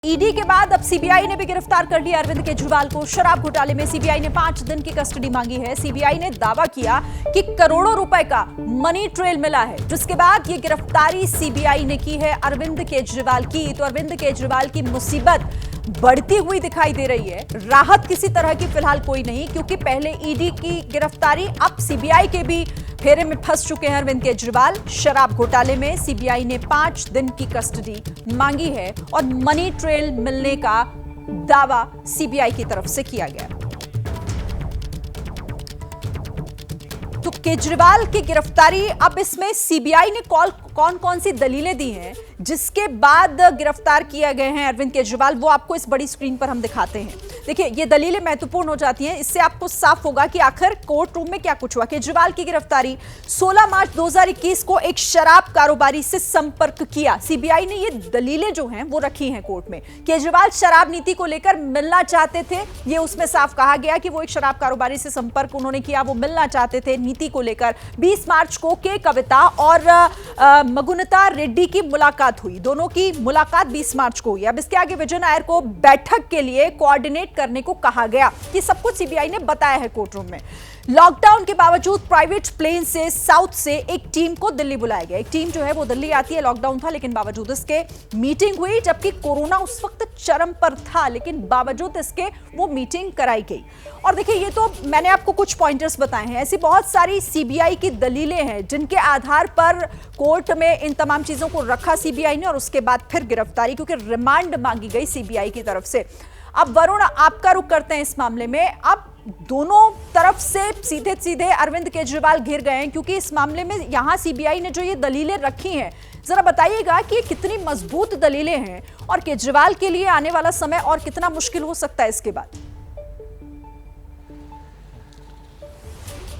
ED के बाद अब सीबीआई ने भी गिरफ्तार कर लिया अरविंद केजरीवाल को। शराब घोटाले में सीबीआई ने 5 दिन की कस्टडी मांगी है। सीबीआई ने दावा किया कि करोड़ों रुपए का मनी ट्रेल मिला है, जिसके बाद ये गिरफ्तारी सीबीआई ने की है अरविंद केजरीवाल की। तो अरविंद केजरीवाल की मुसीबत बढ़ती हुई दिखाई दे रही है। राहत किसी तरह की फिलहाल कोई नहीं, क्योंकि पहले ईडी की गिरफ्तारी, अब सीबीआई के भी फेरे में फंस चुके हैं अरविंद केजरीवाल। शराब घोटाले में सीबीआई ने 5 दिन की कस्टडी मांगी है और मनी ट्रेल मिलने का दावा सीबीआई की तरफ से किया गया। तो केजरीवाल की गिरफ्तारी, अब इसमें सीबीआई ने कौन कौन सी दलीलें दी हैं जिसके बाद गिरफ्तार किए गए हैं अरविंद केजरीवाल, वो आपको इस बड़ी स्क्रीन पर हम दिखाते हैं। देखिए, ये दलीलें महत्वपूर्ण हो जाती हैं। इससे आपको साफ होगा कि आखिर कोर्ट रूम में क्या कुछ हुआ। केजरीवाल की गिरफ्तारी 16 मार्च 2021 को एक शराब कारोबारी से संपर्क किया। सीबीआई ने ये दलीलें जो हैं वो रखी हैं कोर्ट में। केजरीवाल शराब नीति को लेकर मिलना चाहते थे, ये उसमें साफ कहा गया कि वो एक शराब कारोबारी से संपर्क उन्होंने किया, वो मिलना चाहते थे नीति को लेकर। 20 मार्च को के कविता और मगुनता रेड्डी की मुलाकात हुई। दोनों की मुलाकात 20 मार्च को हुई। अब इसके आगे विजय नायर को बैठक के लिए कोऑर्डिनेट करने को कहा गया। ये सब कुछ सीबीआई ने बताया है कोर्ट रूम में। लॉकडाउन के बावजूद प्राइवेट प्लेन से साउथ से एक टीम को दिल्ली बुलाया गया। एक टीम जो है वो दिल्ली आती है, लॉकडाउन था लेकिन बावजूद इसके मीटिंग हुई, जबकि कोरोना उस वक्त चरम पर था, लेकिन बावजूद इसके वो मीटिंग कराई गई। और देखिए, ये तो मैंने आपको कुछ पॉइंटर्स बताए हैं। ऐसी बहुत सारी सीबीआई की दलीलें हैं जिनके आधार पर कोर्ट में इन तमाम चीजों को रखा सीबीआई ने, और उसके बाद फिर गिरफ्तारी, क्योंकि रिमांड मांगी गई सीबीआई की तरफ से। अब वरुण, आपका रुख करते हैं इस मामले में। अब दोनों तरफ से सीधे सीधे अरविंद केजरीवाल घिर गए हैं, क्योंकि इस मामले में यहां सीबीआई ने जो ये दलीलें रखी हैं, जरा बताइएगा कि ये कितनी मजबूत दलीलें हैं और केजरीवाल के लिए आने वाला समय और कितना मुश्किल हो सकता है इसके बाद।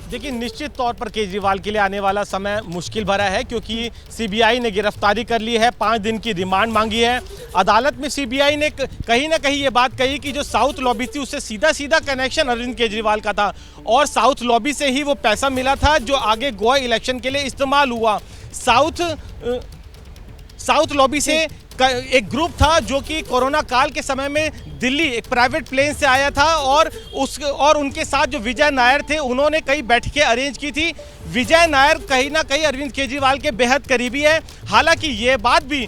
देखिए, निश्चित तौर पर केजरीवाल के लिए आने वाला समय मुश्किल भरा है, क्योंकि सीबीआई ने गिरफ्तारी कर ली है, 5 दिन की रिमांड मांगी है। अदालत में सीबीआई ने कहीं ना कहीं ये बात कही कि जो साउथ लॉबी थी उससे सीधा सीधा कनेक्शन अरविंद केजरीवाल का था, और साउथ लॉबी से ही वो पैसा मिला था जो आगे गोवा इलेक्शन के लिए इस्तेमाल हुआ। साउथ लॉबी से एक ग्रुप था जो कि कोरोना काल के समय में दिल्ली एक प्राइवेट प्लेन से आया था, और उनके साथ जो विजय नायर थे, उन्होंने कई बैठकें अरेंज की थी। विजय नायर कहीं ना कहीं अरविंद केजरीवाल के बेहद करीबी है। हालांकि ये बात भी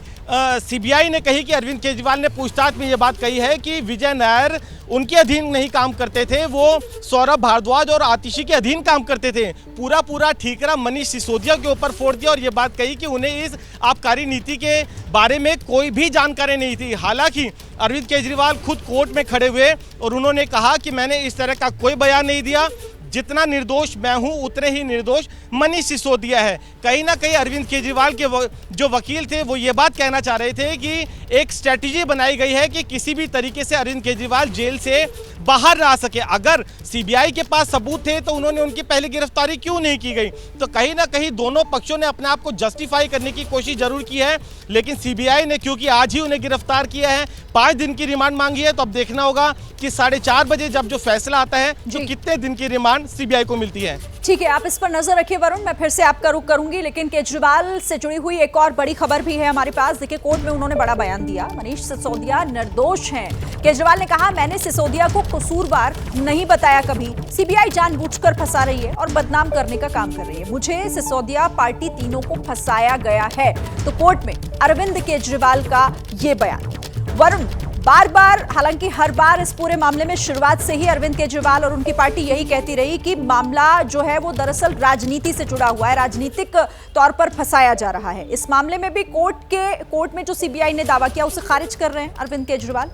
सीबीआई ने कही कि अरविंद केजरीवाल ने पूछताछ में ये बात कही है कि विजय नायर उनके अधीन नहीं काम करते थे, वो सौरभ भारद्वाज और आतिशी के अधीन काम करते थे। पूरा ठीकरा मनीष सिसोदिया के ऊपर फोड़ दिया, और ये बात कही कि उन्हें इस आबकारी नीति के बारे में कोई भी जानकारी नहीं थी। हालांकि अरविंद केजरीवाल खुद कोर्ट में खड़े हुए और उन्होंने कहा कि मैंने इस तरह का कोई बयान नहीं दिया, जितना निर्दोष मैं हूं उतने ही निर्दोष मनीष सिसोदिया है। कहीं ना कहीं अरविंद केजरीवाल के जो वकील थे वो ये बात कहना चाह रहे थे कि एक स्ट्रेटजी बनाई गई है कि किसी भी तरीके से अरविंद केजरीवाल जेल से बाहर ना आ सके। अगर सीबीआई के पास सबूत थे तो उन्होंने उनकी पहले गिरफ्तारी क्यों नहीं की गई। तो कहीं ना कहीं दोनों पक्षों ने अपने आप को जस्टिफाई करने की कोशिश जरूर की है, लेकिन सीबीआई ने क्योंकि आज ही उन्हें गिरफ्तार किया है, 5 दिन की रिमांड मांगी है, तो अब देखना होगा कि 4:30 बजे जब जो फैसला आता है जो कितने दिन की रिमांड सीबीआई को मिलती है। ठीक है, आप इस पर नजर रखिए वरुण, मैं फिर से आपका रुख करूंगी। लेकिन केजरीवाल से जुड़ी हुई एक और बड़ी खबर भी है हमारे पास। देखिए, कोर्ट में उन्होंने बड़ा बयान दिया। मनीष सिसोदिया निर्दोष हैं। केजरीवाल ने कहा, मैंने सिसोदिया को कसूरवार नहीं बताया कभी। सीबीआई जानबूझकर फंसा रही है और बदनाम करने का काम कर रही है। मुझे सिसोदिया पार्टी तीनों को फंसाया गया है। तो कोर्ट में अरविंद केजरीवाल का ये बयान। वरुण, बार बार, हालांकि हर बार इस पूरे मामले में शुरुआत से ही अरविंद केजरीवाल और उनकी पार्टी यही कहती रही कि मामला जो है वो दरअसल राजनीति से जुड़ा हुआ है, राजनीतिक तौर पर फंसाया जा रहा है। इस मामले में भी कोर्ट में जो सीबीआई ने दावा किया उसे खारिज कर रहे हैं अरविंद केजरीवाल।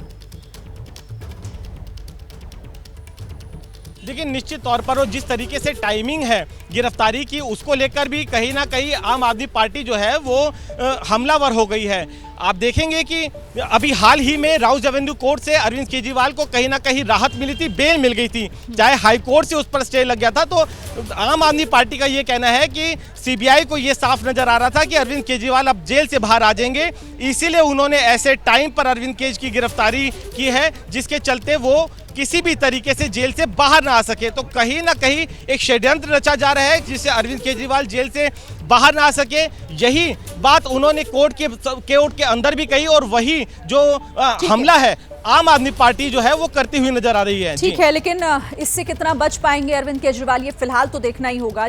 देखिए, निश्चित तौर पर जिस तरीके से टाइमिंग है गिरफ्तारी की, उसको लेकर भी कहीं ना कहीं आम आदमी पार्टी जो है वो हमलावर हो गई है। आप देखेंगे कि अभी हाल ही में राउस एवेन्यू कोर्ट से अरविंद केजरीवाल को कहीं ना कहीं राहत मिली थी, बेल मिल गई थी, चाहे हाई कोर्ट से उस पर स्टे लग गया था। तो आम आदमी पार्टी का ये कहना है कि सीबीआई को ये साफ नजर आ रहा था कि अरविंद केजरीवाल अब जेल से बाहर आ जाएंगे, इसीलिए उन्होंने ऐसे टाइम पर अरविंद केज की गिरफ्तारी की है जिसके चलते वो किसी भी तरीके से जेल से बाहर ना आ सके। तो कहीं ना कहीं एक षड्यंत्र रचा जा रहा है जिससे अरविंद केजरीवाल जेल से बाहर ना आ सके, यही बात उन्होंने कोर्ट के अंदर भी कही और वही जो हमला है आम आदमी पार्टी जो है वो करती हुई नजर आ रही है। ठीक है, लेकिन इससे कितना बच पाएंगे अरविंद केजरीवाल, ये फिलहाल तो देखना ही होगा।